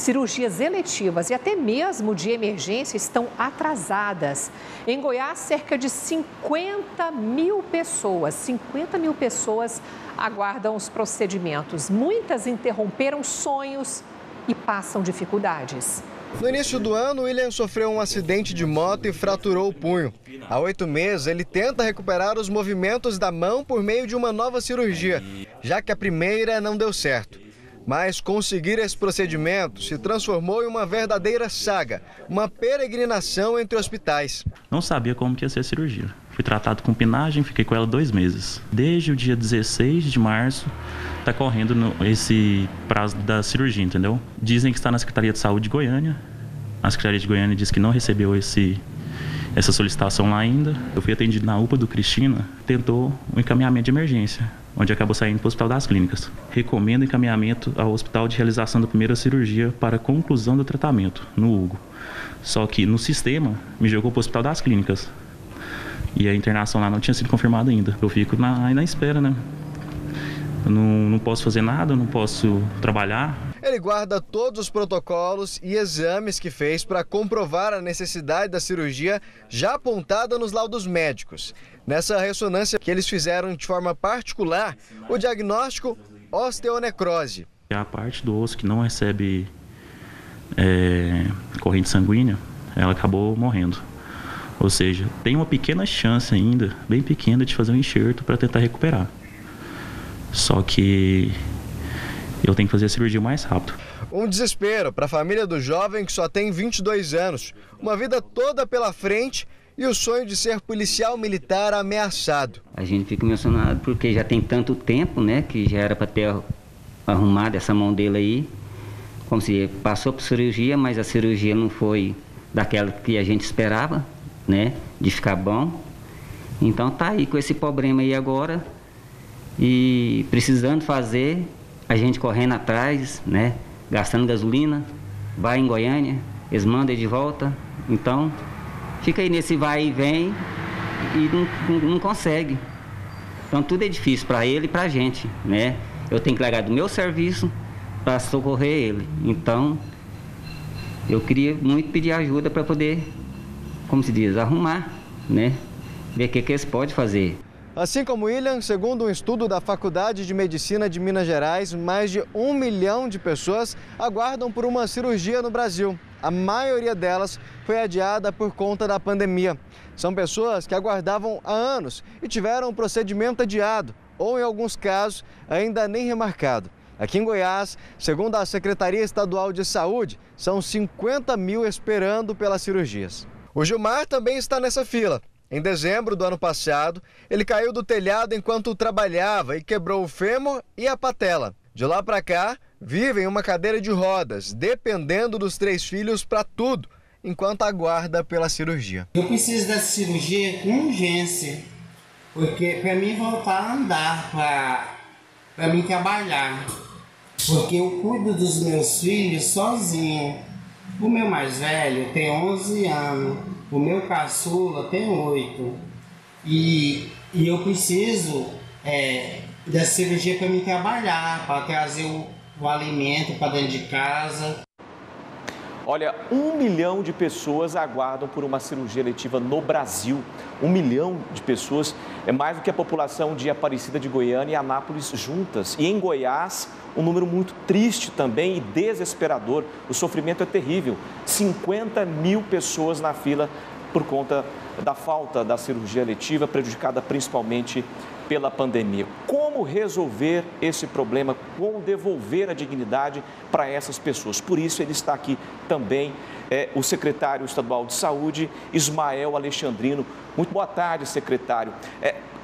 cirurgias eletivas e até mesmo de emergência estão atrasadas. Em Goiás, cerca de 50 mil pessoas aguardam os procedimentos. Muitas interromperam sonhos e passam dificuldades. No início do ano, William sofreu um acidente de moto e fraturou o punho. Há 8 meses, ele tenta recuperar os movimentos da mão por meio de uma nova cirurgia, já que a primeira não deu certo. Mas conseguir esse procedimento se transformou em uma verdadeira saga, uma peregrinação entre hospitais. Não sabia como que ia ser a cirurgia. Fui tratado com pinagem, fiquei com ela 2 meses. Desde o dia 16 de março, está correndo esse prazo da cirurgia, entendeu? Dizem que está na Secretaria de Saúde de Goiânia. A Secretaria de Goiânia disse que não recebeu essa solicitação lá ainda. Eu fui atendido na UPA do Cristina, tentou um encaminhamento de emergência, onde acabou saindo para o Hospital das Clínicas. Recomendo encaminhamento ao hospital de realização da primeira cirurgia para conclusão do tratamento, no Hugo. Só que no sistema me jogou para o Hospital das Clínicas. E a internação lá não tinha sido confirmada ainda. Eu fico aí na espera, né? Eu não posso fazer nada, não posso trabalhar. Ele guarda todos os protocolos e exames que fez para comprovar a necessidade da cirurgia já apontada nos laudos médicos. Nessa ressonância que eles fizeram de forma particular, o diagnóstico osteonecrose. A parte do osso que não recebe corrente sanguínea, ela acabou morrendo. Ou seja, tem uma pequena chance ainda, bem pequena, de fazer um enxerto para tentar recuperar. Só que eu tenho que fazer a cirurgia o mais rápido. Um desespero para a família do jovem que só tem 22 anos, uma vida toda pela frente e o sonho de ser policial militar ameaçado. A gente fica emocionado porque já tem tanto tempo, né, que já era para ter arrumado essa mão dele aí. Como se passou por cirurgia, mas a cirurgia não foi daquela que a gente esperava, né, de ficar bom. Então tá aí com esse problema aí agora e precisando fazer, a gente correndo atrás, né, gastando gasolina, vai em Goiânia, eles mandam de volta, então fica aí nesse vai e vem e não consegue. Então tudo é difícil para ele e para a gente, né? Eu tenho que largar do meu serviço para socorrer ele. Então eu queria muito pedir ajuda para poder, como se diz, arrumar, né? Ver o que eles podem fazer. Assim como William, segundo um estudo da Faculdade de Medicina de Minas Gerais, mais de 1 milhão de pessoas aguardam por uma cirurgia no Brasil. A maioria delas foi adiada por conta da pandemia. São pessoas que aguardavam há anos e tiveram o procedimento adiado, ou em alguns casos, ainda nem remarcado. Aqui em Goiás, segundo a Secretaria Estadual de Saúde, são 50 mil esperando pelas cirurgias. O Gilmar também está nessa fila. Em dezembro do ano passado, ele caiu do telhado enquanto trabalhava e quebrou o fêmur e a patela. De lá para cá, vive em uma cadeira de rodas, dependendo dos 3 filhos para tudo, enquanto aguarda pela cirurgia. Eu preciso dessa cirurgia com urgência, porque para mim voltar a andar, para mim trabalhar, porque eu cuido dos meus filhos sozinho. O meu mais velho tem 11 anos. O meu caçula tem 8 e eu preciso dessa cirurgia para me trabalhar, para trazer o alimento para dentro de casa. Olha, 1 milhão de pessoas aguardam por uma cirurgia eletiva no Brasil. 1 milhão de pessoas é mais do que a população de Aparecida de Goiânia e Anápolis juntas. E em Goiás, um número muito triste também e desesperador. O sofrimento é terrível. 50 mil pessoas na fila por conta da falta da cirurgia eletiva, prejudicada principalmente pela pandemia. Como resolver esse problema? Como devolver a dignidade para essas pessoas? Por isso ele está aqui também, o secretário estadual de saúde, Ismael Alexandrino. Muito boa tarde, secretário.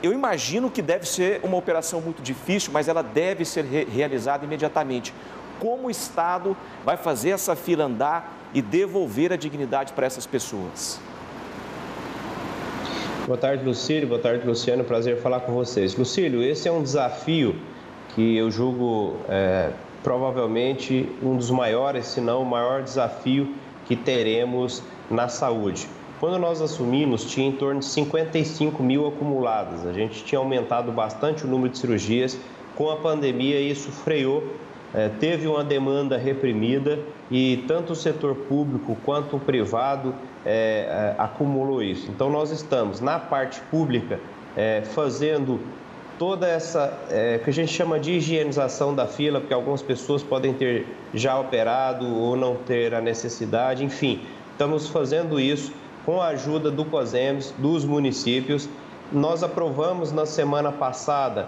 Eu imagino que deve ser uma operação muito difícil, mas ela deve ser realizada imediatamente. Como o Estado vai fazer essa fila andar e devolver a dignidade para essas pessoas? Boa tarde, Lucílio. Boa tarde, Luciano. Prazer falar com vocês. Lucílio, esse é um desafio que eu julgo provavelmente um dos maiores, se não o maior desafio que teremos na saúde. Quando nós assumimos, tinha em torno de 55 mil acumuladas. A gente tinha aumentado bastante o número de cirurgias. Com a pandemia, isso freou teve uma demanda reprimida e tanto o setor público quanto o privado acumulou isso. Então, nós estamos, na parte pública, fazendo toda essa, que a gente chama de higienização da fila, porque algumas pessoas podem ter já operado ou não ter a necessidade, enfim, estamos fazendo isso com a ajuda do COSEMS, dos municípios. Nós aprovamos na semana passada,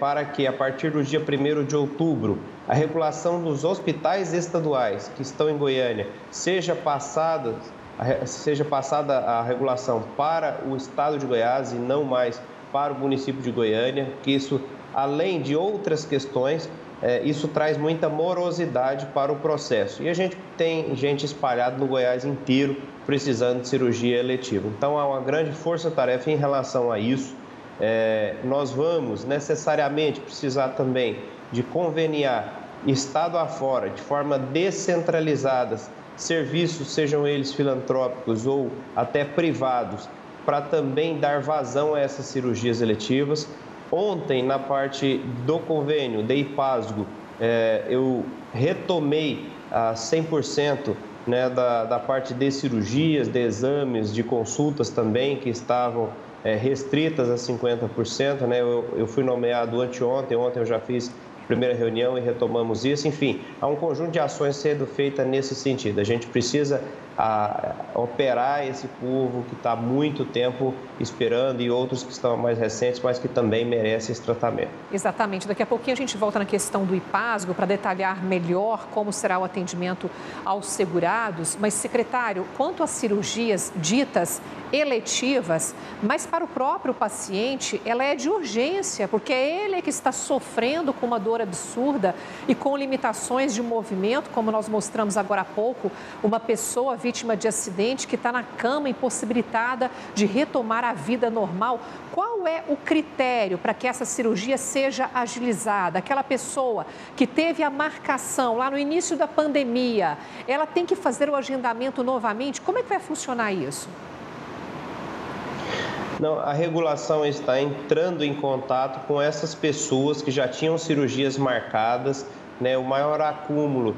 para que a partir do dia 1º de outubro, a regulação dos hospitais estaduais que estão em Goiânia seja passada a regulação para o estado de Goiás e não mais para o município de Goiânia, que isso, além de outras questões, isso traz muita morosidade para o processo. E a gente tem gente espalhada no Goiás inteiro precisando de cirurgia eletiva. Então, há uma grande força-tarefa em relação a isso. Nós vamos necessariamente precisar também de conveniar estado afora, de forma descentralizada, serviços, sejam eles filantrópicos ou até privados, para também dar vazão a essas cirurgias eletivas. Ontem, na parte do convênio de IPASGO, eu retomei a 100%, né, da parte de cirurgias, de exames, de consultas também, que estavam restritas a 50%. Né? Eu fui nomeado ontem eu já fiz a primeira reunião e retomamos isso. Enfim, há um conjunto de ações sendo feita nesse sentido. A gente precisa operar esse povo que está há muito tempo esperando e outros que estão mais recentes, mas que também merecem esse tratamento. Exatamente. Daqui a pouquinho a gente volta na questão do IPASGO para detalhar melhor como será o atendimento aos segurados. Mas, secretário, quanto às cirurgias ditas eletivas, mas para o próprio paciente, ela é de urgência, porque é ele que está sofrendo com uma dor absurda e com limitações de movimento, como nós mostramos agora há pouco, uma pessoa vítima de acidente que está na cama, impossibilitada de retomar a vida normal. Qual é o critério para que essa cirurgia seja agilizada? Aquela pessoa que teve a marcação lá no início da pandemia, ela tem que fazer o agendamento novamente? Como é que vai funcionar isso? Não, a regulação está entrando em contato com essas pessoas que já tinham cirurgias marcadas, né? O maior acúmulo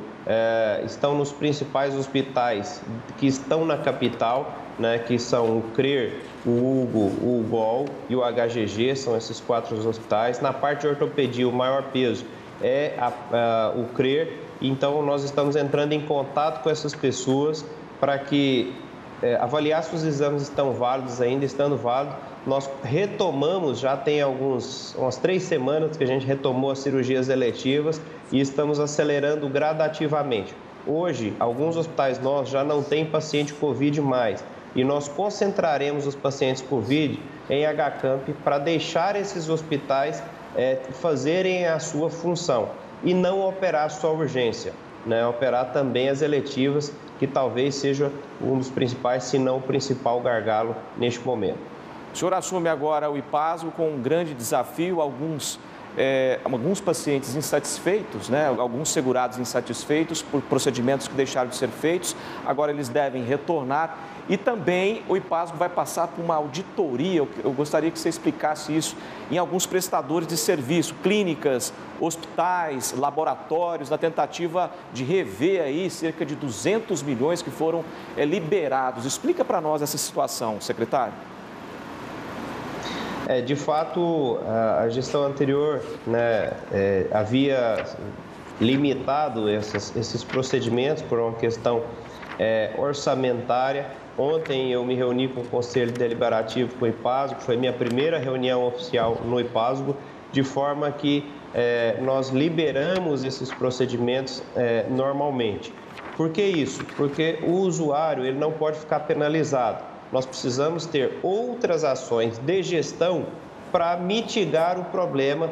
estão nos principais hospitais que estão na capital, né? Que são o CRER, o UGO, o UGOL e o HGG, são esses 4 hospitais. Na parte de ortopedia, o maior peso é o CRER, então nós estamos entrando em contato com essas pessoas para que avaliar se os exames estão válidos ainda, estando válidos. Nós retomamos, já tem umas 3 semanas que a gente retomou as cirurgias eletivas e estamos acelerando gradativamente. Hoje, alguns hospitais nossos já não têm paciente Covid mais e nós concentraremos os pacientes Covid em HCamp para deixar esses hospitais fazerem a sua função e não operar só urgência, né? Operar também as eletivas, que talvez seja um dos principais, se não o principal gargalo neste momento. O senhor assume agora o IPASGO com um grande desafio, alguns pacientes insatisfeitos, né? Alguns segurados insatisfeitos por procedimentos que deixaram de ser feitos, agora eles devem retornar e também o IPASGO vai passar por uma auditoria. Eu gostaria que você explicasse isso em alguns prestadores de serviço, clínicas, hospitais, laboratórios, na tentativa de rever aí cerca de 200 milhões que foram liberados. Explica para nós essa situação, secretário. De fato, a gestão anterior, né, havia limitado esses procedimentos por uma questão orçamentária. Ontem eu me reuni com o Conselho Deliberativo com o IPASGO, foi minha primeira reunião oficial no IPASGO, de forma que nós liberamos esses procedimentos normalmente. Por que isso? Porque o usuário ele não pode ficar penalizado. Nós precisamos ter outras ações de gestão para mitigar o problema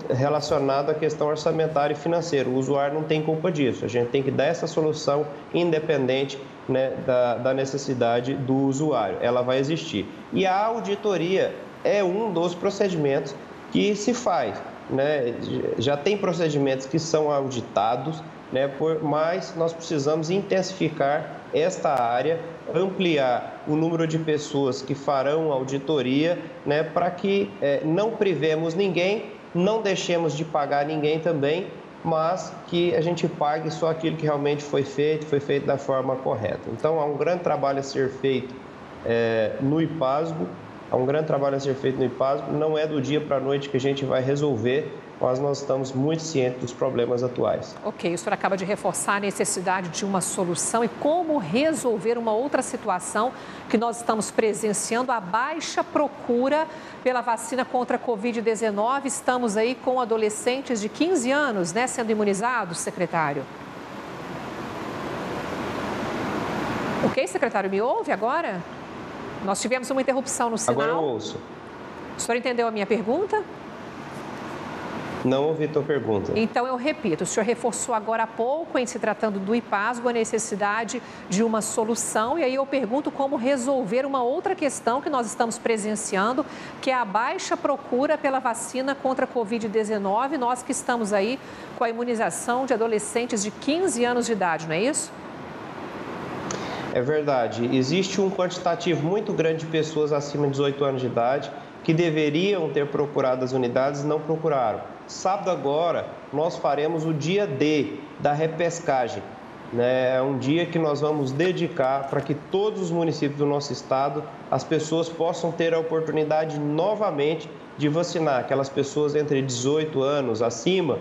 relacionado à questão orçamentária e financeira. O usuário não tem culpa disso. A gente tem que dar essa solução independente, né, da necessidade do usuário. Ela vai existir. E a auditoria é um dos procedimentos que se faz, né? Já tem procedimentos que são auditados, né, mas nós precisamos intensificar esta área, ampliar o número de pessoas que farão auditoria, né, para que não privemos ninguém, não deixemos de pagar ninguém também mas que a gente pague só aquilo que realmente foi feito da forma correta. Então, há um grande trabalho a ser feito no IPASGO, não é do dia para a noite que a gente vai resolver, mas nós estamos muito cientes dos problemas atuais. Ok, o senhor acaba de reforçar a necessidade de uma solução e como resolver uma outra situação que nós estamos presenciando, a baixa procura pela vacina contra a Covid-19. Estamos aí com adolescentes de 15 anos, né, sendo imunizados, secretário. Ok, secretário, me ouve agora? Nós tivemos uma interrupção no sinal. Agora eu ouço. O senhor entendeu a minha pergunta? Não ouvi tua pergunta. Então, eu repito, o senhor reforçou agora há pouco, em se tratando do IPASGO, a necessidade de uma solução. E aí eu pergunto como resolver uma outra questão que nós estamos presenciando, que é a baixa procura pela vacina contra a Covid-19. Nós que estamos aí com a imunização de adolescentes de 15 anos de idade, não é isso? É verdade. Existe um quantitativo muito grande de pessoas acima de 18 anos de idade que deveriam ter procurado as unidades e não procuraram. Sábado agora, nós faremos o dia D da repescagem. É um dia que nós vamos dedicar para que todos os municípios do nosso estado, as pessoas possam ter a oportunidade novamente de vacinar. Aquelas pessoas entre 18 anos acima,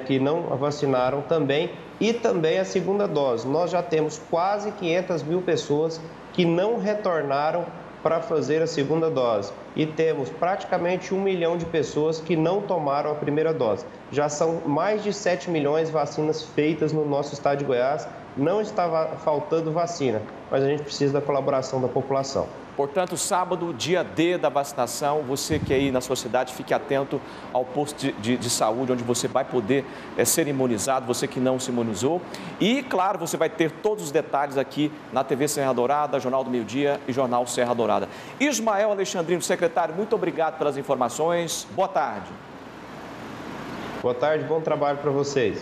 que não vacinaram também, e também a segunda dose. Nós já temos quase 500 mil pessoas que não retornaram para fazer a segunda dose. E temos praticamente 1 milhão de pessoas que não tomaram a primeira dose. Já são mais de 7 milhões de vacinas feitas no nosso estado de Goiás. Não estava faltando vacina, mas a gente precisa da colaboração da população. Portanto, sábado, dia D da vacinação, você que aí na sua cidade, fique atento ao posto de saúde, onde você vai poder ser imunizado, você que não se imunizou. E, claro, você vai ter todos os detalhes aqui na TV Serra Dourada, Jornal do Meio-Dia e Jornal Serra Dourada. Ismael Alexandrino, secretário, muito obrigado pelas informações. Boa tarde. Boa tarde, bom trabalho para vocês.